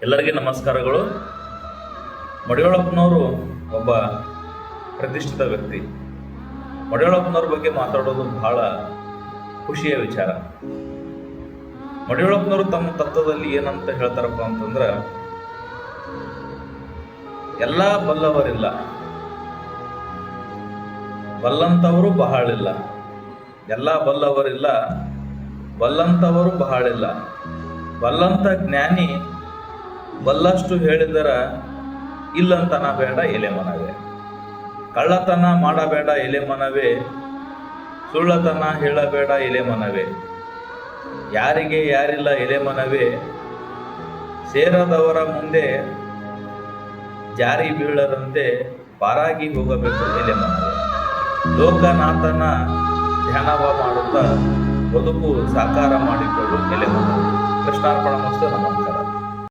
ಎಲ್ಲರಿಗೆ ನಮಸ್ಕಾರಗಳು. ಮಡಿವಾಳಪ್ಪನವರು ಒಬ್ಬ ಪ್ರತಿಷ್ಠಿತ ವ್ಯಕ್ತಿ. ಮಡಿವಾಳಪ್ಪನವ್ರ ಬಗ್ಗೆ ಮಾತಾಡೋದು ಬಹಳ ಖುಷಿಯ ವಿಚಾರ. ಮಡಿವಾಳಪ್ಪನವರು ತಮ್ಮ ತತ್ವದಲ್ಲಿ ಏನಂತ ಹೇಳ್ತಾರಪ್ಪ ಅಂತಂದ್ರೆ, ಎಲ್ಲ ಬಲ್ಲವರಿಲ್ಲ, ಬಲ್ಲಂತವರು ಬಹಳಿಲ್ಲ. ಎಲ್ಲ ಬಲ್ಲವರಿಲ್ಲ, ಬಲ್ಲಂತವರು ಬಹಳಿಲ್ಲ. ಬಲ್ಲಂತ ಜ್ಞಾನಿ ಬಲ್ಲಷ್ಟು ಹೇಳಿದರ ಇಲ್ಲಂತನ ಬೇಡ ಎಲೆ ಮನವೇ. ಕಳ್ಳತನ ಮಾಡಬೇಡ ಎಲೆ ಮನವೇ, ಸುಳ್ಳತನ ಹೇಳಬೇಡ ಎಲೆ ಮನವೇ. ಯಾರಿಗೆ ಯಾರಿಲ್ಲ ಎಲೆ ಮನವೇ, ಸೇರದವರ ಮುಂದೆ ಜಾರಿ ಬೀಳದಂತೆ ಪಾರಾಗಿ ಹೋಗಬೇಕು ಎಲೆ ಮನವೇ. ಲೋಕನಾಥನ ಧ್ಯಾನವ ಮಾಡುತ್ತಾ ಬದುಕು ಸಾಕಾರ ಮಾಡಿಕೊಳ್ಳು ಎಲೆ ಮನವೇ. ಕೃಷ್ಣಾರ್ಪಣ ಮಸ್ತು. ನಮಸ್ಕಾರ.